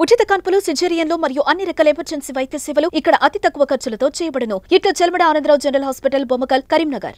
ఉచిత కాన్పులు, సిజేరియన్లు మరియు అన్ని రకాల ఎమర్జెన్సీ వైద్య సేవలు ఇక్కడ అతి తక్కువ ఖర్చులతో చేయబడును. ఇట్లా చెల్మడ ఆనందరావు జనరల్ హాస్పిటల్, బొమ్మకల్, కరీంనగర్.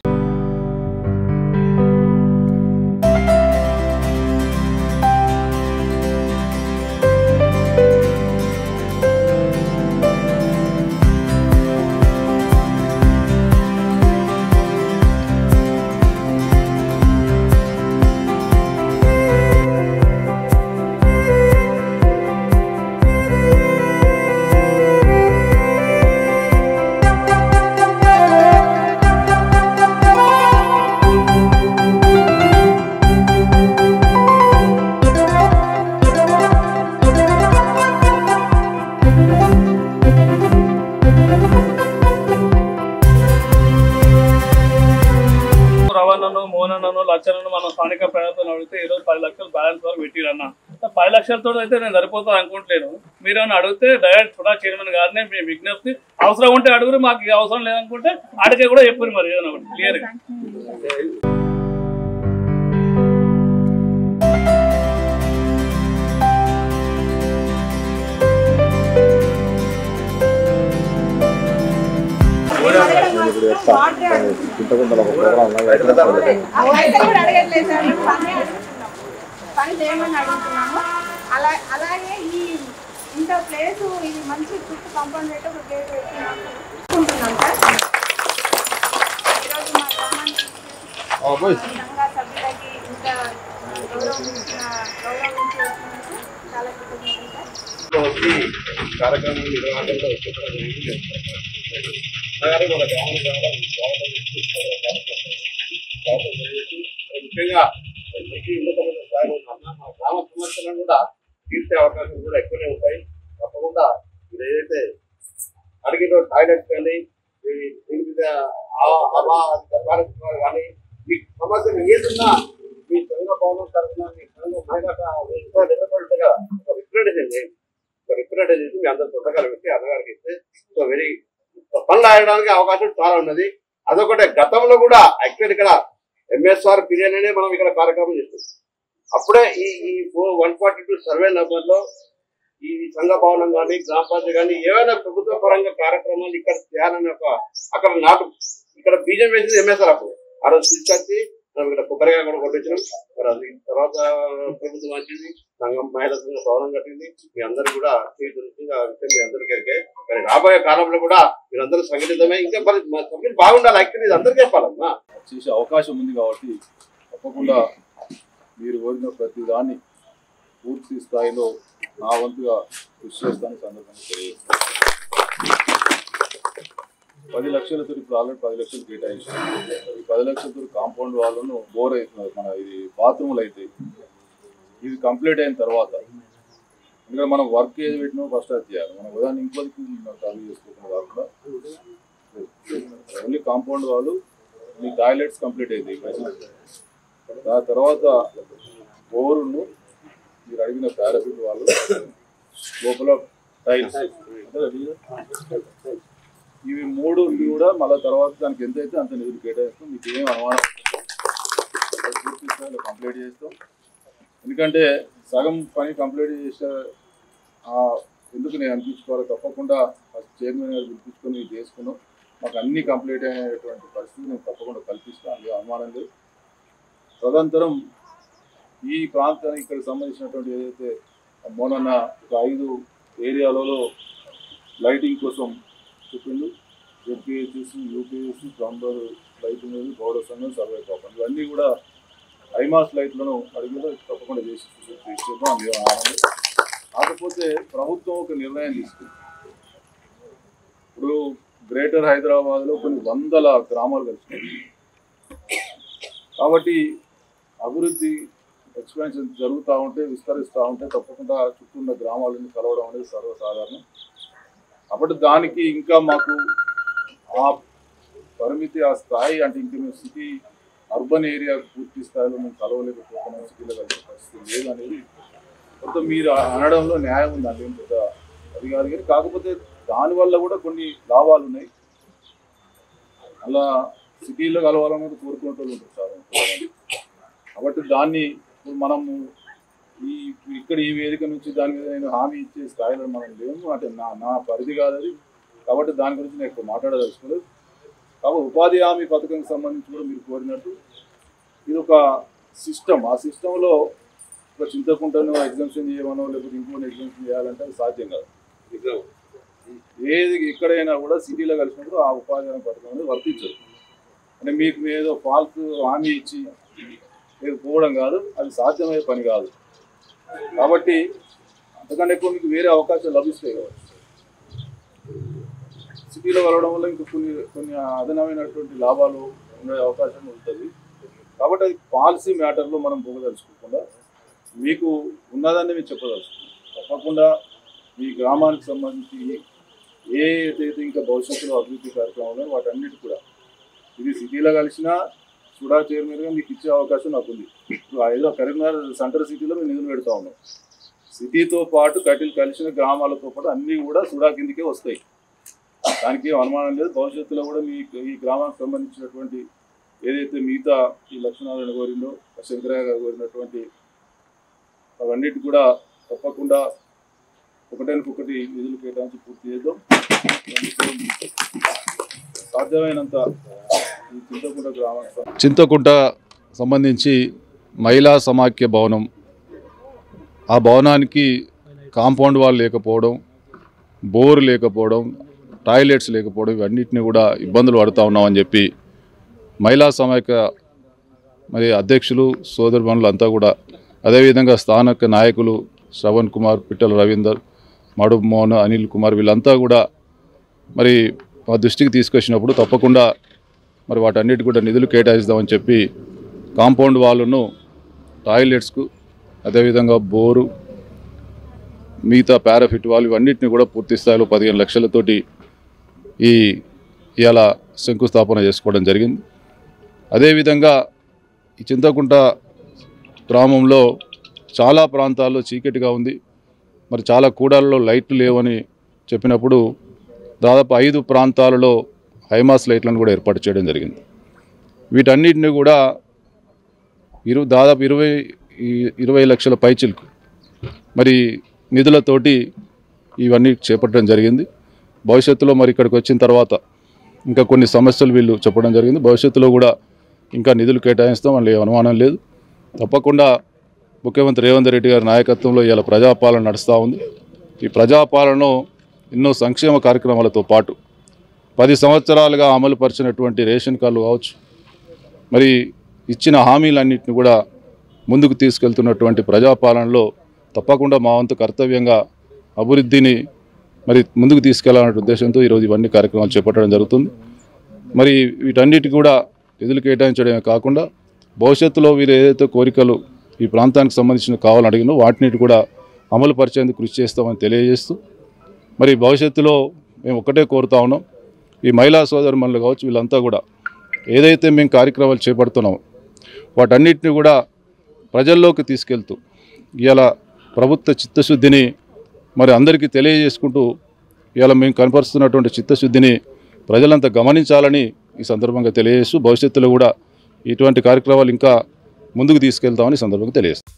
రవాణాను, మోనను, లక్షలను మనం స్థానిక ప్రజలతో అడిగితే ఈరోజు 10 లక్షలు బ్యాలెన్స్ వరకు పెట్టిరన్న. 10 లక్షలతో అయితే నేను సరిపోతాను అనుకుంటలేను. మీరు ఏమైనా అడిగితే డైరెక్ట్ కూడా చైర్మన్ గారిని మీ విజ్ఞప్తి, అవసరం ఉంటే అడుగురు, మాకు అవసరం లేదనుకుంటే అడిగే కూడా చెప్పారు. మరి ఏదైనా క్లియర్గా పని చేయమని అడుగుతున్నాము. అలాగే ఈ ఇంత ప్లేస్ ఇది మంచి చుట్టూ కాంపౌండ్ పెట్టి ఒక ప్లేస్ పెట్టుకుంటున్నాం సార్. ఈరోజు మా గ్రామానికి సభ్యులకి ఇంకా గౌరవించి వచ్చినందుకు చాలా కృతజ్ఞతలు సార్. కార్యక్రమం నిర్వహణలో ముఖ్యంగా ఉన్నతమైన స్థాయిలో ఉన్న మా గ్రామ సమస్యలను కూడా తీర్చే అవకాశం కూడా ఎక్కువనే ఉంటాయి. తప్పకుండా మీరు ఏదైతే అడిగిన టాయిలెట్స్ కానీ కానీ మీ సమస్యలు ఏదున్నా మీ సంఘ భవనం తరఫున మీ సంఘ మహిళగా నిలబడిగా రిప్రజెంట్ చేసి మీ అందరు పుస్తకాలు పెట్టి అన్నగారికి ఇస్తే సో వెరీ పనులు ఆడడానికి అవకాశం చాలా ఉన్నది. అదొకటే గతంలో కూడా యాక్చువల్ ఇక్కడ ఎంఎస్ఆర్ పీరియడ్ అనే మనం ఇక్కడ కార్యక్రమం చేస్తాం. అప్పుడే ఈ 142 సర్వే నెంబర్లో ఈ సంఘ భవనం కానీ గ్రామ పంచాయతీ కానీ ఏవైనా ప్రభుత్వ పరంగా కార్యక్రమాలు ఇక్కడ చేయాలని అక్కడ ఇక్కడ బీజం వేసింది ఎంఎస్ఆర్. అప్పుడు ఆ రోజు తీసుకొచ్చి మనం ఇక్కడ కొబ్బరిగా కూడా కొట్టించినాం. మరి అది తర్వాత ప్రభుత్వం వచ్చింది, సంఘం మహిళా సంఘ భవనం కట్టింది. మీ అందరూ కూడా మీ అందరికీ ఎరికే. మరి రాబోయే కాలంలో కూడా మీరందరూ సంఘటితమే ఇంకా సభ్యులు బాగుండాలి. యాక్చువల్లీ ఇది అందరికీ చెప్పాలమ్మా. చేసే అవకాశం ఉంది కాబట్టి తప్పకుండా మీరు కోరిన ప్రతి దాన్ని పూర్తి స్థాయిలో నా వంతుగా కృషి చేస్తాను. సందర్భంగా తెలియజేస్తాను. 10 లక్షలతో ఇప్పుడు ఆల్రెడీ 10 లక్షలు కేటాయించాను. ఈ 10 లక్షలతో కాంపౌండ్ వాళ్ళను బోర్ అవుతున్నారు. మన ఇది బాత్రూమ్లు అయితే ఇది కంప్లీట్ అయిన తర్వాత ఎందుకంటే మనం వర్క్ ఏది పెట్టినా ఫస్ట్ అది చేయాలి. మనం ఉదాహరణ ఇంకోటికి ఖాళీ చేసుకోకుండా కాకుండా ఓన్లీ కాంపౌండ్ వాళ్ళు మీ టాయిలెట్స్ కంప్లీట్ అవుతాయి. దాని తర్వాత బోరును మీరు అడిగిన పారాఫిట్ వాళ్ళు లోపల టైల్స్ ఇవి 3 కూడా మళ్ళీ తర్వాత దానికి ఎంత అయితే అంత నిధులు కేటాయిస్తాం. మీకు ఏం అనుమానం పూర్తి స్థాయిలో కంప్లీట్ చేస్తాం. ఎందుకంటే సగం పని కంప్లీట్ చేసే ఎందుకు నేను అనిపించుకోవాలి. తప్పకుండా చైర్మన్ గారు పిలిపించుకొని చేసుకున్నాం. మాకు అన్ని కంప్లీట్ అయినటువంటి పరిస్థితి నేను తప్పకుండా కల్పిస్తాను. అందులో అనుమానం లేదు. తదనంతరం ఈ ప్రాంతానికి ఇక్కడ సంబంధించినటువంటి ఏదైతే మొన్న ఒక 5 ఏరియాలలో లైటింగ్ కోసం చెప్పిండు. ZPHS, UPS, plumber lighting, Gouda సంఘం, సర్వే కాపం ఇవన్నీ కూడా ఐమాస్ లైట్లను అడిగిలో తప్పకుండా చేసి ఇచ్చేద్దాం. అందులో ఆనందం. కాకపోతే ప్రభుత్వం ఒక నిర్ణయం తీసుకుంది. ఇప్పుడు గ్రేటర్ హైదరాబాద్లో కొన్ని 100 గ్రామాలు కలిసినాయి. కాబట్టి అభివృద్ధి ఎక్స్పెన్షన్ జరుగుతూ ఉంటే విస్తరిస్తూ ఉంటే తప్పకుండా చుట్టూ ఉన్న గ్రామాలను కలవడం అనేది సర్వసాధారణం. కాబట్టి దానికి ఇంకా మాకు ఆ పరిమితి, ఆ స్థాయి అంటే ఇంక మేము సిటీ అర్బన్ ఏరియా పూర్తి స్థాయిలో మేము కలవలేకపోతున్నాం, సిటీలో కలిసే పరిస్థితి లేదు అనేది కొంత మీరు అనడంలో న్యాయం ఉంది. అంటే పెద్ద అది కాదు కానీ కాకపోతే దానివల్ల కూడా కొన్ని లాభాలు ఉన్నాయి. అలా సిటీలో కలవాలనేది కోరుకునే వాళ్ళు ఉంటారు చాలా. కాబట్టి దాన్ని ఇప్పుడు మనము ఇక్కడ ఈ వేదిక నుంచి దాని మీద నేను హామీ ఇచ్చే స్థాయిలో మనం లేము, అంటే నా పరిధి కాదు అది. కాబట్టి దాని గురించి నేను ఎక్కువ మాట్లాడదలుచుకోలేదు. కాబట్టి ఉపాధి హామీ పథకంకి సంబంధించి కూడా మీరు కోరినట్టు ఇది ఒక సిస్టమ్. ఆ సిస్టంలో ఒక చింతకుంటను ఎగ్జామ్షన్ చేయమనో లేకపోతే ఇంకోటి ఎగ్జామ్షన్ చేయాలంటే అది సాధ్యం కాదు. ఏది ఎక్కడైనా కూడా సిటీలో కలిసినప్పుడు ఆ ఉపాధి హామీ పథకం అనేది వర్తించదు. అంటే మీకు ఏదో ఫాల్స్ హామీ ఇచ్చి మీరు పోవడం కాదు, అది సాధ్యమయ్యే పని కాదు. కాబట్టి అంతకంటే ఎక్కువ మీకు వేరే అవకాశాలు లభిస్తాయి కావచ్చు. సిటీలో వెళ్ళడం వల్ల ఇంకా కొన్ని అదనమైనటువంటి లాభాలు ఉండే అవకాశం ఉంటుంది. కాబట్టి అది పాలసీ మ్యాటర్లో మనం పోగదలుచుకోకుండా మీకు ఉన్నదాన్ని మీరు చెప్పదలుచుకున్నాం. తప్పకుండా మీ గ్రామానికి సంబంధించి ఏదైతే ఇంకా భవిష్యత్తులో అభివృద్ధి కార్యక్రమాలు వాటన్నిటి కూడా ఇది సిటీలో కలిసినా సుడా చైర్మన్గా మీకు ఇచ్చే అవకాశం నాకు ఉంది. ఇప్పుడు ఏదో కరీంనగర్ సెంటర్ సిటీలో మేము నిధులు పెడతా ఉన్నాం. సిటీతో పాటు కలిసిన గ్రామాలతో పాటు అన్నీ కూడా సుడా కిందకే వస్తాయి. దానికి ఏం అనుమానం లేదు. భవిష్యత్తులో కూడా ఈ గ్రామానికి సంబంధించినటువంటి ఏదైతే మిగతా ఈ లక్ష్మీనారాయణ కోరిందో శంకరయ్య గారు కోరినటువంటి అవన్నిటి కూడా తప్పకుండా ఒకటి నిధులు కేటాయించి పూర్తి చేద్దాం. సాధ్యమైనంత చింతకుంట సంబంధించి మహిళా సమాఖ్య భవనం, ఆ భవనానికి కాంపౌండ్ వాల్ లేకపోవడం, బోర్ లేకపోవడం, టాయిలెట్స్ లేకపోవడం, ఇవన్నిటిని కూడా ఇబ్బందులు పడుతూ ఉన్నామని చెప్పి మహిళా సమాఖ్య మరి అధ్యక్షులు సోదరుమణులు అంతా కూడా, అదేవిధంగా స్థానిక నాయకులు శ్రవణ్ కుమార్, పిట్టల రవీందర్, మడుపు మోహన్, అనిల్ కుమార్ వీళ్ళంతా కూడా మరి మా దృష్టికి తీసుకొచ్చినప్పుడు తప్పకుండా మరి వాటన్నిటి కూడా నిధులు కేటాయిస్తామని చెప్పి కాంపౌండ్ వాల్ను, టాయిలెట్స్కు, అదేవిధంగా బోరు, మిగతా పారాఫిట్ వాల్ ఇవన్నిటిని కూడా పూర్తి స్థాయిలో 15 లక్షలతోటి ఇవాళ శంకుస్థాపన చేసుకోవడం జరిగింది. అదేవిధంగా ఈ చింతకుంట గ్రామంలో చాలా ప్రాంతాల్లో చీకటిగా ఉంది. మరి చాలా కూడళ్లలో లైట్లు లేవని చెప్పినప్పుడు దాదాపు 5 ప్రాంతాలలో హైమాస్ లైట్లను కూడా ఏర్పాటు చేయడం జరిగింది. వీటన్నిటిని కూడా దాదాపు 20 లక్షల పైచిలకు మరి నిధులతోటి ఇవన్నీ చేపట్టడం జరిగింది. భవిష్యత్తులో మరి ఇక్కడికి వచ్చిన తర్వాత ఇంకా కొన్ని సమస్యలు వీళ్ళు చెప్పడం జరిగింది. భవిష్యత్తులో కూడా ఇంకా నిధులు కేటాయిస్తాం, వాళ్ళు అనుమానం లేదు. తప్పకుండా ముఖ్యమంత్రి రేవంత్ రెడ్డి గారి నాయకత్వంలో ఇవాళ ప్రజాపాలన నడుస్తూ ఉంది. ఈ ప్రజాపాలనలో ఎన్నో సంక్షేమ కార్యక్రమాలతో పాటు 10 సంవత్సరాలుగా అమలుపరిచినటువంటి రేషన్ కార్డులు కావచ్చు, మరి ఇచ్చిన హామీలన్నింటినీ కూడా ముందుకు తీసుకెళ్తున్నటువంటి ప్రజాపాలనలో తప్పకుండా మా వంతు కర్తవ్యంగా అభివృద్ధిని మరి ముందుకు తీసుకెళ్లాలనే ఉద్దేశంతో ఈరోజు ఇవన్నీ కార్యక్రమాలు చేపట్టడం జరుగుతుంది. మరి వీటన్నిటికీ కూడా నిధులు కేటాయించడమే కాకుండా భవిష్యత్తులో వీరు ఏదైతే కోరికలు ఈ ప్రాంతానికి సంబంధించిన కావాలని అడిగినో వాటిని కూడా అమలు పరిచేందుకు కృషి చేస్తామని తెలియజేస్తూ, మరి భవిష్యత్తులో మేము ఒక్కటే కోరుతా ఉన్నాం, ఈ మహిళా సోదరుమణులు కావచ్చు వీళ్ళంతా కూడా ఏదైతే మేము కార్యక్రమాలు చేపడుతున్నామో వాటన్నిటిని కూడా ప్రజల్లోకి తీసుకెళ్తూ ఇవాళ ప్రభుత్వ చిత్తశుద్ధిని మరి అందరికీ తెలియజేసుకుంటూ ఇవాళ మేము కనపరుస్తున్నటువంటి చిత్తశుద్ధిని ప్రజలంతా గమనించాలని ఈ సందర్భంగా తెలియజేస్తూ భవిష్యత్తులో కూడా ఇటువంటి కార్యక్రమాలు ఇంకా ముందుకు తీసుకెళ్తామని సందర్భంగా తెలియజేస్తాం.